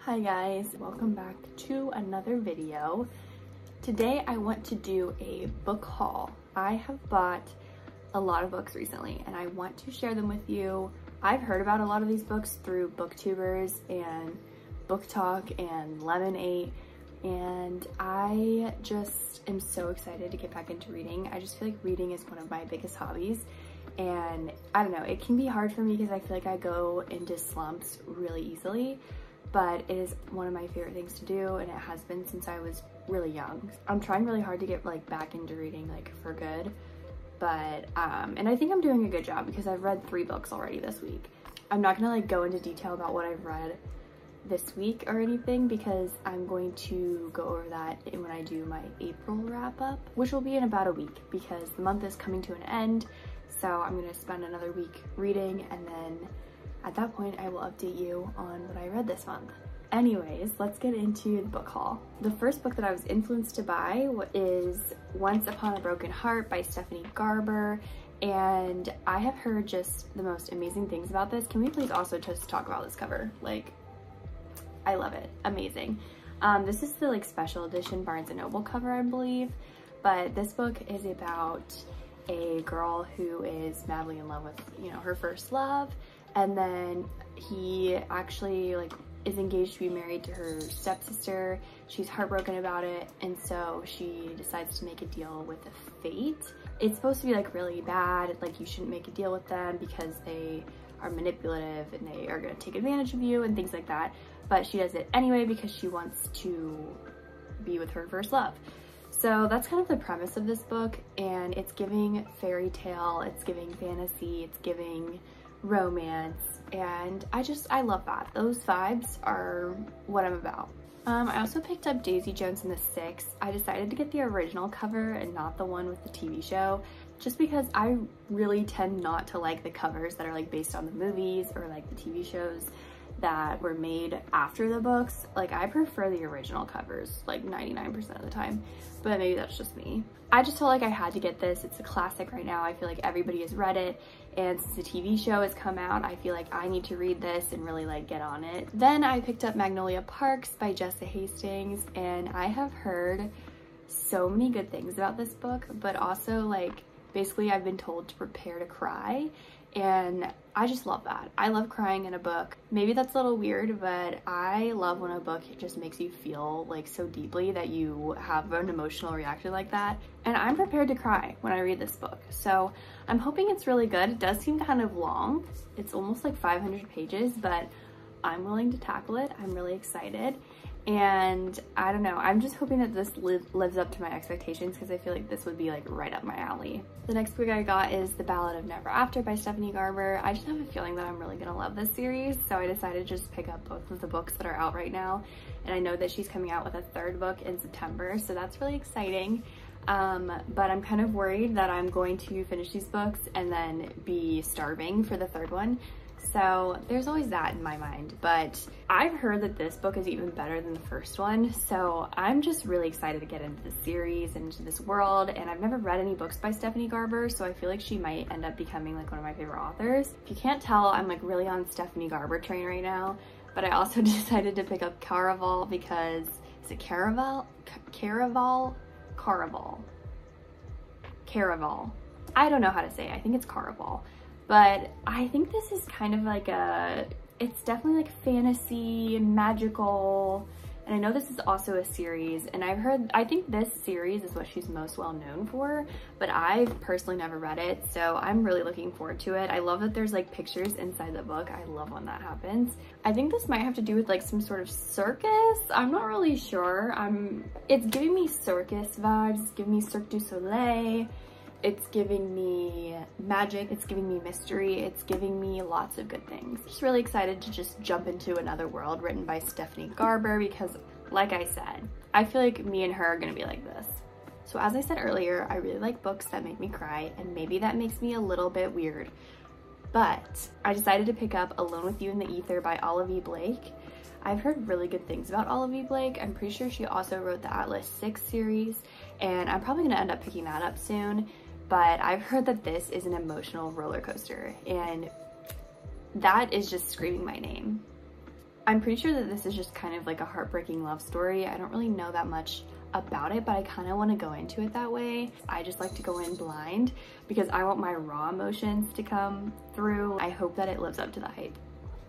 Hi guys, welcome back to another video. Today I want to do a book haul. I have bought a lot of books recently and I want to share them with you. I've heard about a lot of these books through booktubers and Book Talk and Lemon8, and I just am so excited to get back into reading. I just feel like reading is one of my biggest hobbies, and I don't know, it can be hard for me because I feel like I go into slumps really easily, but it is one of my favorite things to do, and it has been since I was really young. I'm trying really hard to get back into reading for good, but and I think I'm doing a good job because I've read 3 books already this week. I'm not gonna go into detail about what I've read this week or anything because I'm going to go over that when I do my April wrap up, which will be in about a week because the month is coming to an end. So I'm gonna spend another week reading, and then at that point I will update you on what I read this month. Anyways, let's get into the book haul. The first book that I was influenced to buy is Once Upon a Broken Heart by Stephanie Garber, and I have heard just the most amazing things about this. Can we please also just talk about this cover? I love it. Amazing. This is the special edition Barnes & Noble cover, I believe, but this book is about a girl who is madly in love with, her first love, and then he actually is engaged to be married to her stepsister. She's heartbroken about it, and so she decides to make a deal with fate. It's supposed to be really bad, you shouldn't make a deal with them because they are manipulative and they are going to take advantage of you and things like that, but she does it anyway because she wants to be with her first love. So that's kind of the premise of this book, and it's giving fairy tale, it's giving fantasy, it's giving romance, and I love that. Those vibes are what I'm about. I also picked up Daisy Jones and the Six. I decided to get the original cover and not the one with the TV show, just because I really tend not to like the covers that are based on the movies or the TV shows that were made after the books. I prefer the original covers 99% of the time, but maybe that's just me. I just felt like I had to get this. It's a classic right now. I feel like everybody has read it, and since the TV show has come out, I feel like I need to read this and really get on it. Then I picked up Magnolia Parks by Jessa Hastings, and I have heard so many good things about this book, but also basically I've been told to prepare to cry, and I just love that. I love crying in a book. Maybe that's a little weird, but I love when a book just makes you feel so deeply that you have an emotional reaction like that. And I'm prepared to cry when I read this book. So I'm hoping it's really good. It does seem kind of long. It's almost 500 pages, but I'm willing to tackle it. I'm really excited. And I don't know, I'm just hoping that this lives up to my expectations because I feel like this would be right up my alley. The next book I got is The Ballad of Never After by Stephanie Garber. I just have a feeling that I'm really gonna love this series, so I decided to just pick up both of the books that are out right now, and I know that she's coming out with a 3rd book in September, so that's really exciting. But I'm kind of worried that I'm going to finish these books and then be starving for the 3rd one. So there's always that in my mind, but I've heard that this book is even better than the first one, so I'm just really excited to get into this series and into this world. And I've never read any books by Stephanie Garber, so I feel like she might end up becoming one of my favorite authors. If you can't tell, I'm really on Stephanie Garber train right now, but I also decided to pick up Caraval because, is it Caraval? Caraval? Caraval. Caraval. I don't know how to say it. I think it's Caraval. But I think this is kind of it's definitely fantasy, magical, and I know this is also a series, and I think this series is what she's most well known for, but I've personally never read it, so I'm really looking forward to it. I love that there's pictures inside the book. I love when that happens. I think this might have to do with some sort of circus. I'm not really sure. It's giving me circus vibes. It's giving me Cirque du Soleil. It's giving me magic, it's giving me mystery, it's giving me lots of good things. Just really excited to just jump into another world written by Stephanie Garber because, like I said, I feel like me and her are gonna be like this. So as I said earlier, I really like books that make me cry, and maybe that makes me a little bit weird, but I decided to pick up Alone with You in the Ether by Olive E. Blake. I've heard really good things about Olive E. Blake. I'm pretty sure she also wrote the Atlas 6 series, and I'm probably gonna end up picking that up soon. But I've heard that this is an emotional roller coaster, and that is just screaming my name. I'm pretty sure that this is just kind of like a heartbreaking love story. I don't really know that much about it, but I kind of want to go into it that way. I just like to go in blind because I want my raw emotions to come through. I hope that it lives up to the hype.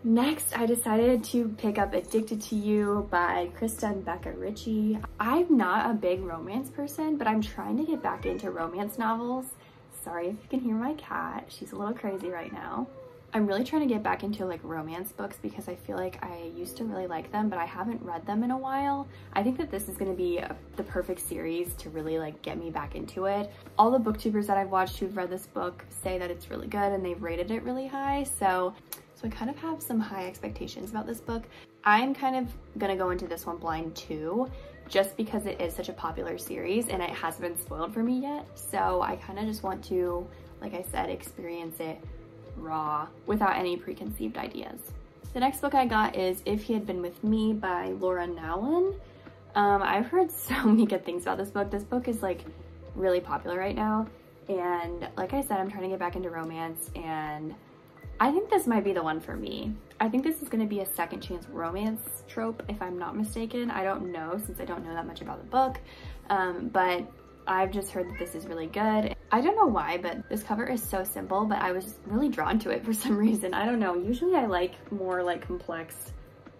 Next, I decided to pick up Addicted to You by Krista and Becca Ritchie. I'm not a big romance person, but I'm trying to get back into romance novels. Sorry if you can hear my cat. She's a little crazy right now. I'm really trying to get back into like romance books because I feel like I used to really like them, but I haven't read them in a while. I think that this is going to be the perfect series to really like get me back into it. All the booktubers that I've watched who've read this book say that it's really good and they've rated it really high. So I kind of have some high expectations about this book. I'm kind of gonna go into this one blind too, just because it is such a popular series and it hasn't been spoiled for me yet. So I kind of just want to, like I said, experience it raw without any preconceived ideas. The next book I got is If He Had Been With Me by Laura Nowlin. I've heard so many good things about this book. This book is like really popular right now. And like I said, I'm trying to get back into romance and I think this might be the one for me. I think this is going to be a second chance romance trope, if I'm not mistaken. I don't know since I don't know that much about the book, but I've just heard that this is really good. I don't know why, but this cover is so simple, but I was really drawn to it for some reason. I don't know. Usually I like more like complex,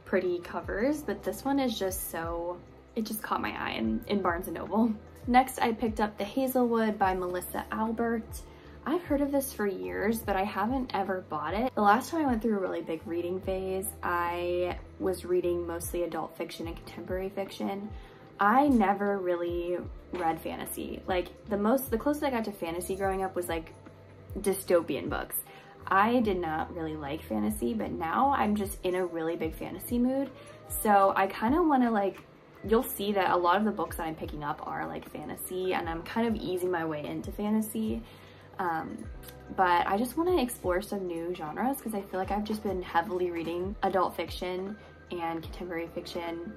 pretty covers, but this one is just so, it just caught my eye in Barnes & Noble. Next, I picked up The Hazelwood by Melissa Albert. I've heard of this for years, but I haven't ever bought it. The last time I went through a really big reading phase, I was reading mostly adult fiction and contemporary fiction. I never really read fantasy. Like the closest I got to fantasy growing up was like dystopian books. I did not really like fantasy, but now I'm just in a really big fantasy mood. So I kind of want to like, you'll see that a lot of the books that I'm picking up are like fantasy and I'm kind of easing my way into fantasy. But I just want to explore some new genres because I feel like I've just been heavily reading adult fiction and contemporary fiction,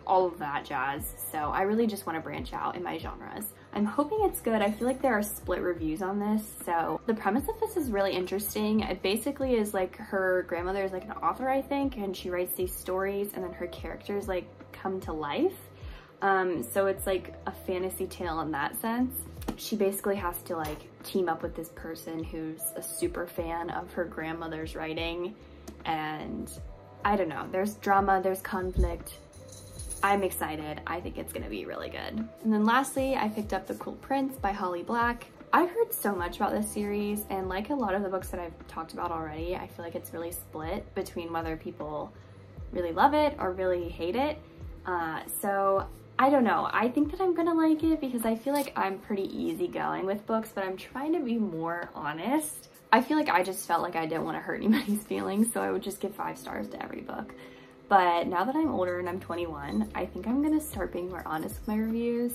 all of that jazz. So I really just want to branch out in my genres. I'm hoping it's good. I feel like there are split reviews on this. So the premise of this is really interesting. It basically is like her grandmother is like an author, I think, and she writes these stories and then her characters like come to life. So it's like a fantasy tale in that sense. She basically has to like team up with this person who's a super fan of her grandmother's writing, and I don't know, there's drama, there's conflict. I'm excited. I think it's gonna be really good. And then lastly, I picked up The Cruel Prince by Holly Black. I've heard so much about this series, and like a lot of the books that I've talked about already, I feel like it's really split between whether people really love it or really hate it. So I don't know. I think that I'm gonna like it because I feel like I'm pretty easygoing with books, but I'm trying to be more honest. I feel like I just felt like I didn't want to hurt anybody's feelings, so I would just give 5 stars to every book. But now that I'm older and I'm 21, I think I'm gonna start being more honest with my reviews,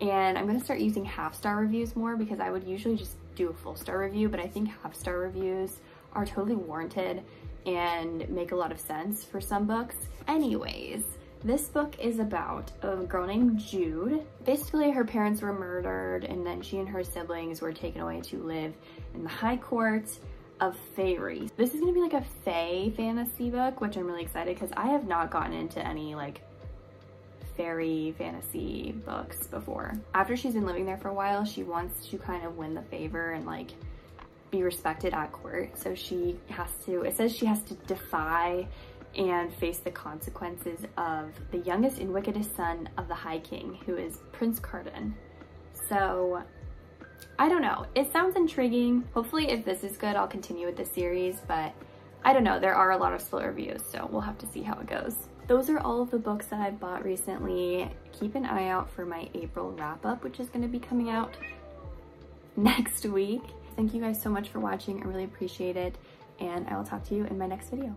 and I'm gonna start using half-star reviews more because I would usually just do a full-star review, but I think half-star reviews are totally warranted and make a lot of sense for some books. Anyways, this book is about a girl named Jude. Basically, her parents were murdered and then she and her siblings were taken away to live in the high court of fairies. This is gonna be like a fae fantasy book, which I'm really excited because I have not gotten into any like fairy fantasy books before. After she's been living there for a while, she wants to kind of win the favor and like be respected at court. So she has to, it says she has to defy and face the consequences of the youngest and wickedest son of the High King, who is Prince Cardan. So I don't know, it sounds intriguing. Hopefully if this is good, I'll continue with the series, but I don't know, there are a lot of split reviews, so we'll have to see how it goes. Those are all of the books that I've bought recently. Keep an eye out for my April wrap-up, which is gonna be coming out next week. Thank you guys so much for watching, I really appreciate it, and I will talk to you in my next video.